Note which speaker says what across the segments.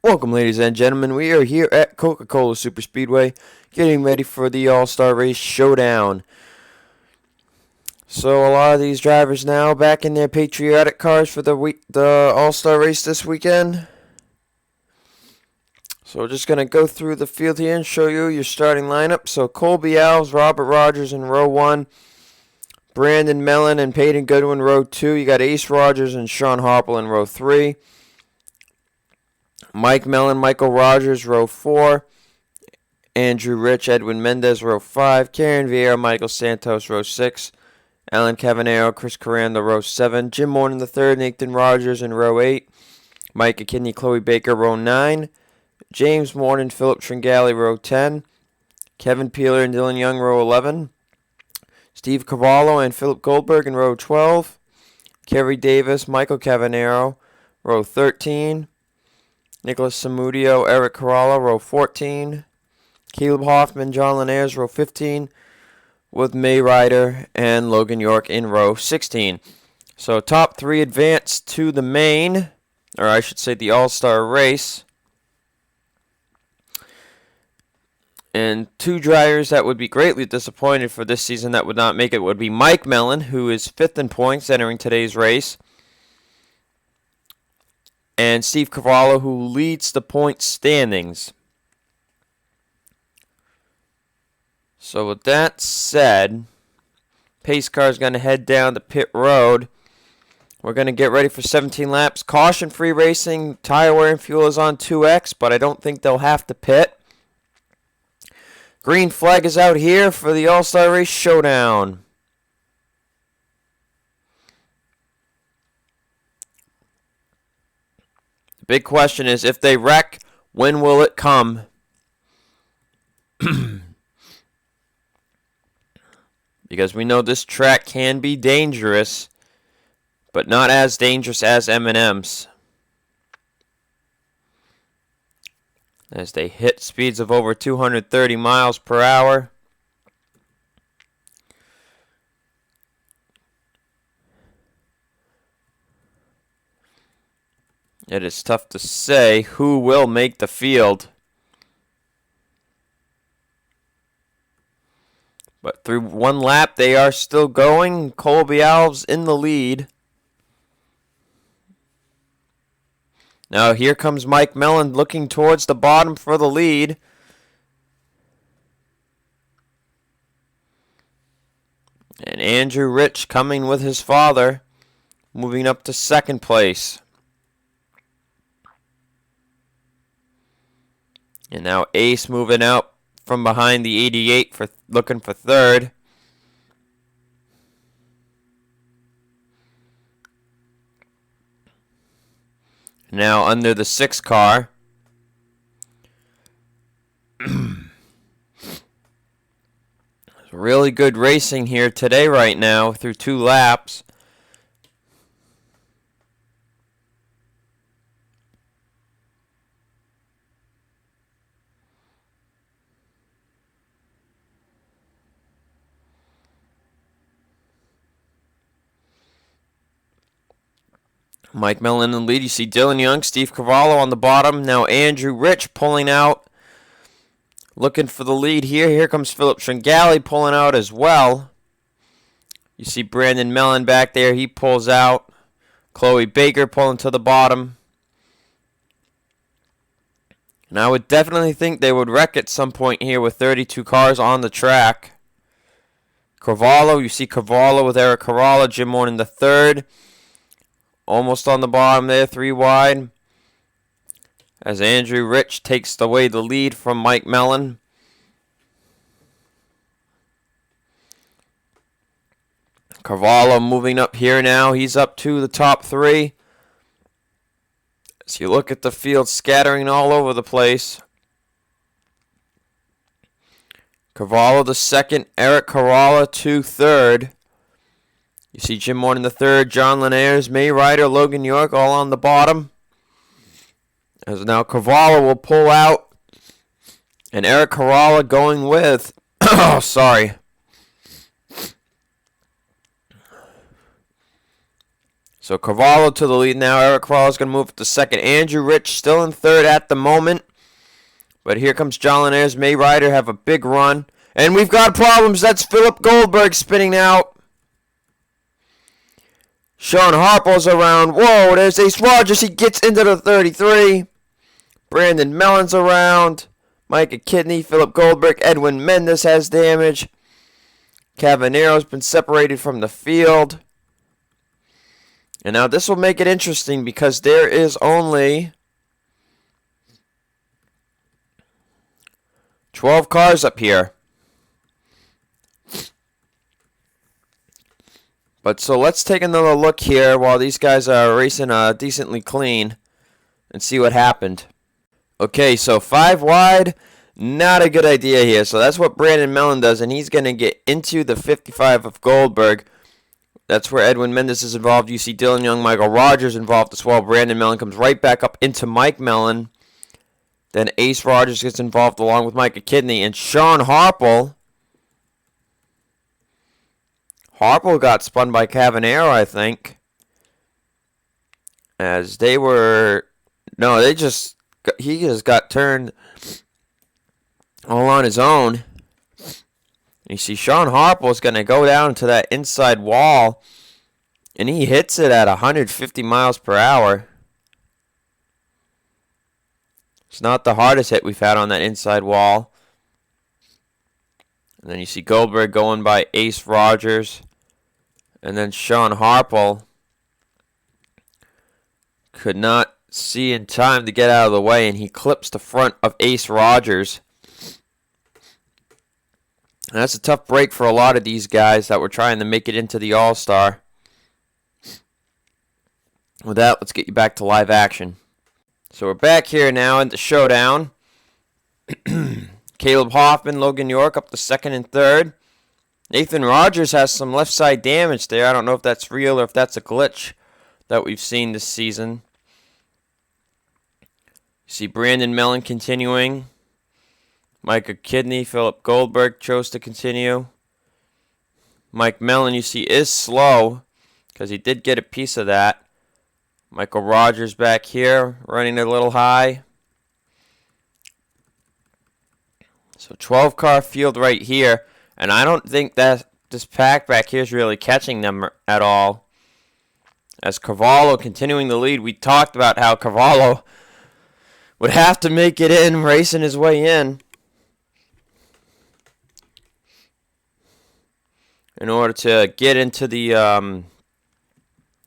Speaker 1: Welcome, ladies and gentlemen. We are here at Coca-Cola Super Speedway, getting ready for the All-Star Race Showdown. So a lot of these drivers now back in their patriotic cars for the All-Star Race this weekend. So we're just going to go through the field here and show you your starting lineup. So Colby Alves, Robert Rogers in row 1. Brandon Mellon and Peyton Goodwin row 2. You got Ace Rogers and Sean Harple in row 3. Mike Mellon, Michael Rogers, row 4. Andrew Rich, Edwin Mendez, row 5. Karen Vieira, Michael Santos, row 6. Alan Cavanero, Chris Carando, row 7. Jim Morton III, Nathan Rogers in row 8. Mike McKinney, Chloe Baker, row 9. James Morton, Philip Tringali, row 10. Kevin Peeler and Dylan Young, row 11. Steve Cavallo and Philip Goldberg in row 12. Kerry Davis, Michael Cavanero, row 13. Nicholas Samudio, Eric Caralla, row 14. Caleb Hoffman, John Linares, row 15. With May Ryder and Logan York in row 16. So top 3 advance to the main, or I should say the All-Star race. And 2 drivers that would be greatly disappointed for this season that would not make it would be Mike Mellon, who is 5th in points entering today's race, and Steve Cavallo, who leads the point standings. So with that said, pace car is going to head down to pit road. We're going to get ready for 17 laps. Caution-free racing, tire wear and fuel is on 2X, but I don't think they'll have to pit. Green flag is out here for the All-Star Race Showdown. The big question is, if they wreck, when will it come? Because we know this track can be dangerous, but not as dangerous as M&M's. As they hit speeds of over 230 miles per hour. It is tough to say who will make the field. But through one lap, they are still going. Colby Alves in the lead. Now here comes Mike Mellon looking towards the bottom for the lead. And Andrew Rich coming with his father, moving up to 2nd place. And now Ace moving out from behind the 88 for looking for 3rd. Now under the 6 car. Really good racing here today right now through 2 laps. Mike Mellon in the lead. You see Dylan Young, Steve Cavallo on the bottom. Now Andrew Rich pulling out. Looking for the lead here. Here comes Philip Tringali pulling out as well. You see Brandon Mellon back there. He pulls out. Chloe Baker pulling to the bottom. And I would definitely think they would wreck at some point here with 32 cars on the track. Cavallo, you see Cavallo with Eric Caralla, Jim Morton the 3rd. Almost on the bottom there, 3 wide. As Andrew Rich takes away the lead from Mike Mellon. Cavallo moving up here now. He's up to the top 3. As you look at the field scattering all over the place. Cavallo the 2nd, Eric Caralla to 3rd. You see Jim Morton the 3rd, John Linares, May Ryder, Logan York all on the bottom. As now Cavallo will pull out. And Eric Caralla going with, oh, sorry. So Cavallo to the lead now. Eric Carvallo's going to move up to second. Andrew Rich still in third at the moment. But here comes John Linares. May Ryder have a big run. And we've got problems. That's Philip Goldberg spinning out. Sean Harple's around. Whoa, there's Ace Rogers. He gets into the 33. Brandon Mellon's around. Micah Kidney, Philip Goldberg, Edwin Mendez has damage. Cavanero's been separated from the field. And now this will make it interesting because there is only 12 cars up here. But so let's take another look here while these guys are racing decently clean and see what happened. Okay, so 5 wide, not a good idea here. So that's what Brandon Mellon does, and he's going to get into the 55 of Goldberg. That's where Edwin Mendez is involved. You see Dylan Young, Michael Rogers involved as well. Brandon Mellon comes right back up into Mike Mellon. Then Ace Rogers gets involved along with Micah Kidney. And Sean Harple. Harple got spun by Cavanero, I think. As they were... No, he just got turned all on his own. You see Sean Harple is going to go down to that inside wall. And he hits it at 150 miles per hour. It's not the hardest hit we've had on that inside wall. And then you see Goldberg going by Ace Rogers. And then Sean Harple could not see in time to get out of the way. And he clips the front of Ace Rogers. And that's a tough break for a lot of these guys that were trying to make it into the All-Star. With that, let's get you back to live action. So we're back here now in the Showdown. Caleb Hoffman, Logan York up to second and third. Nathan Rogers has some left side damage there. I don't know if that's real or if that's a glitch that we've seen this season. You see Brandon Mellon continuing. Micah Kidney, Philip Goldberg chose to continue. Mike Mellon, you see, is slow because he did get a piece of that. Michael Rogers back here, running a little high. So 12-car field right here. And I don't think that this pack back here is really catching them at all. As Cavallo continuing the lead, we talked about how Cavallo would have to make it in, racing his way in order to get into the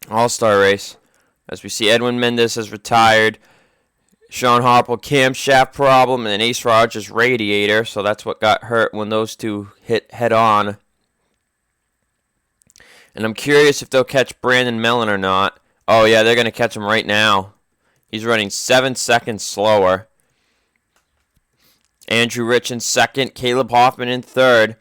Speaker 1: All-Star race. As we see, Edwin Mendez has retired. Sean Harple, camshaft problem, and Ace Rogers radiator. So that's what got hurt when those two hit head-on. And I'm curious if they'll catch Brandon Mellon or not. Oh, yeah, they're going to catch him right now. He's running 7 seconds slower. Andrew Rich in second. Caleb Hoffman in third.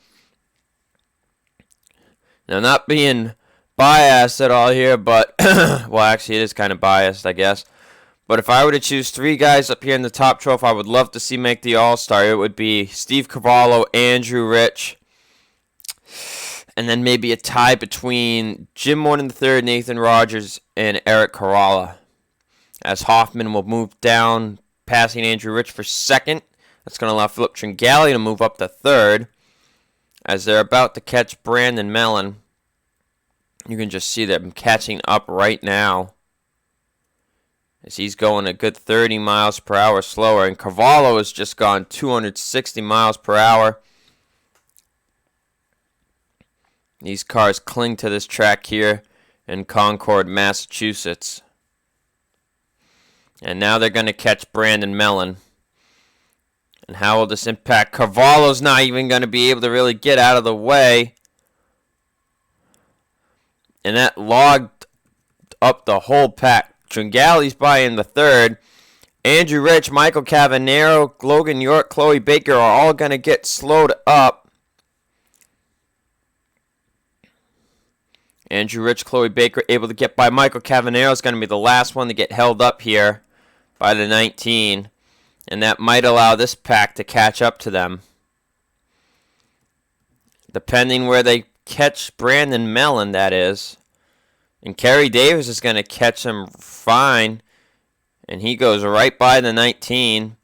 Speaker 1: Now, not being biased at all here, but, well, actually, it is kind of biased, I guess. But if I were to choose 3 guys up here in the top 12, I would love to see make the All-Star. It would be Steve Cavallo, Andrew Rich, and then maybe a tie between Jim Morton III, Nathan Rogers, and Eric Carvalho. As Hoffman will move down, passing Andrew Rich for second. That's going to allow Philip Tringali to move up to third. As they're about to catch Brandon Mellon. You can just see them catching up right now. As he's going a good 30 miles per hour slower. And Cavallo has just gone 260 miles per hour. These cars cling to this track here in Concord, Massachusetts. And now they're going to catch Brandon Mellon. And how will this impact? Cavallo's not even going to be able to really get out of the way. And that logged up the whole pack. Tringali's by in the third. Andrew Rich, Michael Cavanero, Logan York, Chloe Baker are all going to get slowed up. Andrew Rich, Chloe Baker able to get by. Michael Cavanero is going to be the last one to get held up here by the 19. And that might allow this pack to catch up to them. Depending where they catch Brandon Mellon, that is. And Kerry Davis is going to catch him fine. And he goes right by the 19.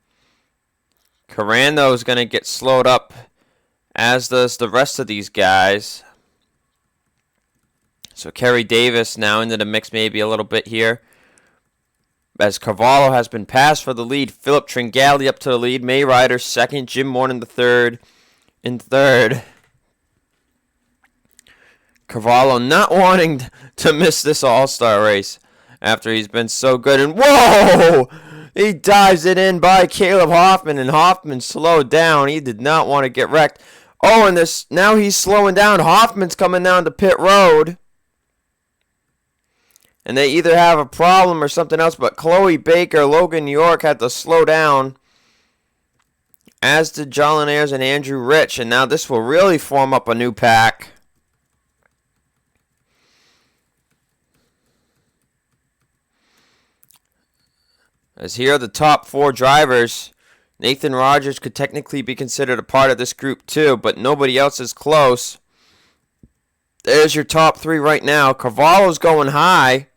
Speaker 1: Carando is going to get slowed up, as does the rest of these guys. So Kerry Davis now into the mix maybe a little bit here. As Cavallo has been passed for the lead. Philip Tringali up to the lead. May Ryder second. Jim Morton the third. In third. Cavallo not wanting to miss this all-star race after he's been so good. And whoa! He dives it in by Caleb Hoffman, and Hoffman slowed down. He did not want to get wrecked. Oh, and this now he's slowing down. Hoffman's coming down to pit road. And they either have a problem or something else, but Chloe Baker, Logan York had to slow down, as did John Ayers and Andrew Rich. And now this will really form up a new pack. As here are the top 4 drivers. Nathan Rogers could technically be considered a part of this group too, but nobody else is close. There's your top 3 right now. Cavallo's going high.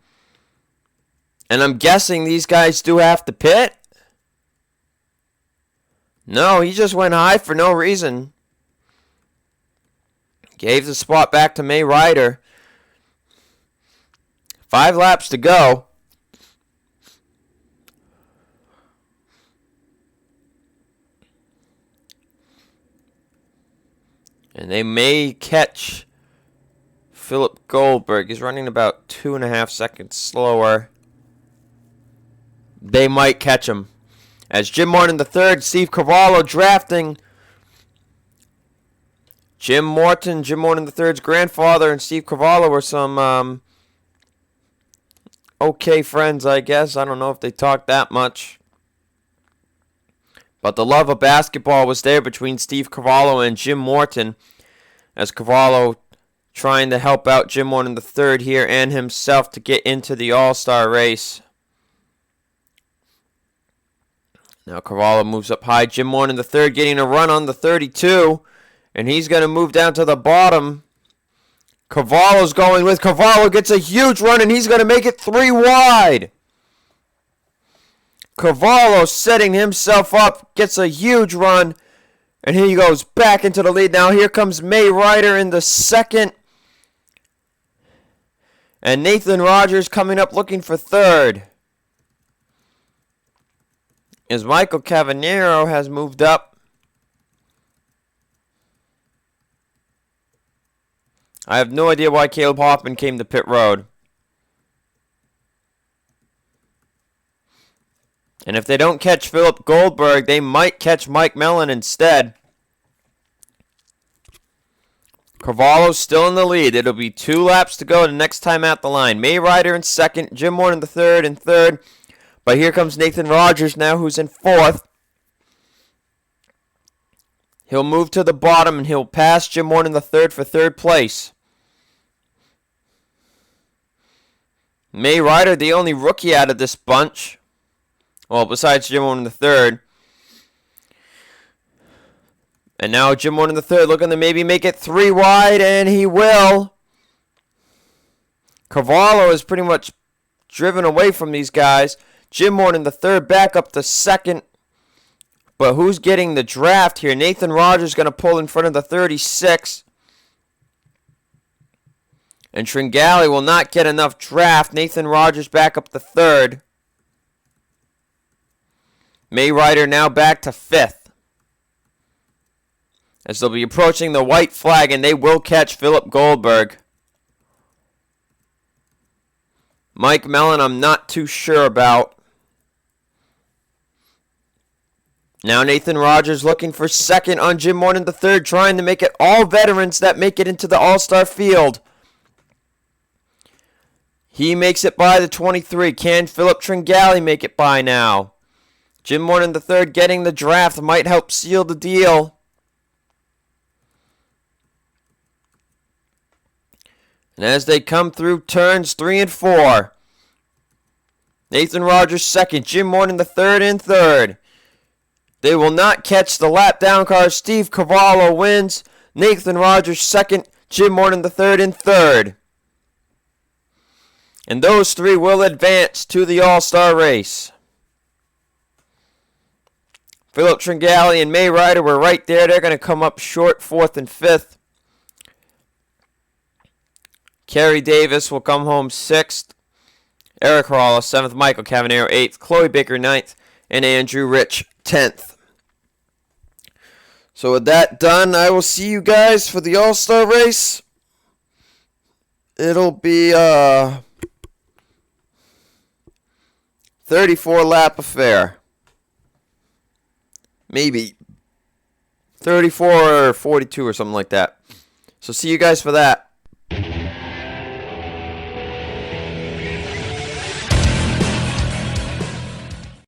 Speaker 1: And I'm guessing these guys do have to pit? No, he just went high for no reason. Gave the spot back to May Ryder. 5 laps to go. And they may catch Philip Goldberg. He's running about 2.5 seconds slower. They might catch him. As Jim Morton the third, Steve Cavallo drafting. Jim Morton the third's grandfather, and Steve Cavallo were some okay friends, I guess. I don't know if they talked that much. But the love of basketball was there between Steve Cavallo and Jim Morton, as Cavallo trying to help out Jim Morton III here and himself to get into the All-Star race. Now Cavallo moves up high. Jim Morton III getting a run on the 32, and he's going to move down to the bottom. Cavallo's going with. Cavallo gets a huge run, and he's going to make it 3 wide. Cavallo setting himself up, gets a huge run, and he goes back into the lead. Now here comes May Ryder in the second, and Nathan Rogers coming up looking for third. As Michael Cavanero has moved up. I have no idea why Caleb Hoffman came to pit road. And if they don't catch Philip Goldberg, they might catch Mike Mellon instead. Cavallo's still in the lead. It'll be 2 laps to go the next time at the line. May Ryder in second, Jim Morton the third in third. But here comes Nathan Rogers now, who's in fourth. He'll move to the bottom, and he'll pass Jim Morton the third for third place. May Ryder, the only rookie out of this bunch. Well, besides Jim Morton III. And now Jim Morton III looking to maybe make it 3 wide, and he will. Cavallo is pretty much driven away from these guys. Jim Morton III back up to second. But who's getting the draft here? Nathan Rogers going to pull in front of the 36. And Tringali will not get enough draft. Nathan Rogers back up to third. May Ryder now back to 5th. As they'll be approaching the white flag, and they will catch Philip Goldberg. Mike Mellon, I'm not too sure about. Now Nathan Rogers looking for second on Jim Morton III, trying to make it all veterans that make it into the All-Star field. He makes it by the 23. Can Philip Tringali make it by now? Jim Morton III getting the draft might help seal the deal. And as they come through turns 3 and 4, Nathan Rogers second, Jim Morton III in third. They will not catch the lap down car. Steve Cavallo wins. Nathan Rogers second, Jim Morton III in third. And those 3 will advance to the All-Star race. Philip Tringali and May Ryder were right there. They're going to come up short, 4th and 5th. Kerry Davis will come home 6th. Eric Hall, 7th. Michael Cavanero, 8th. Chloe Baker, 9th. And Andrew Rich, 10th. So with that done, I will see you guys for the All-Star race. It'll be 34-lap affair. Maybe 34 or 42 or something like that. So see you guys for that.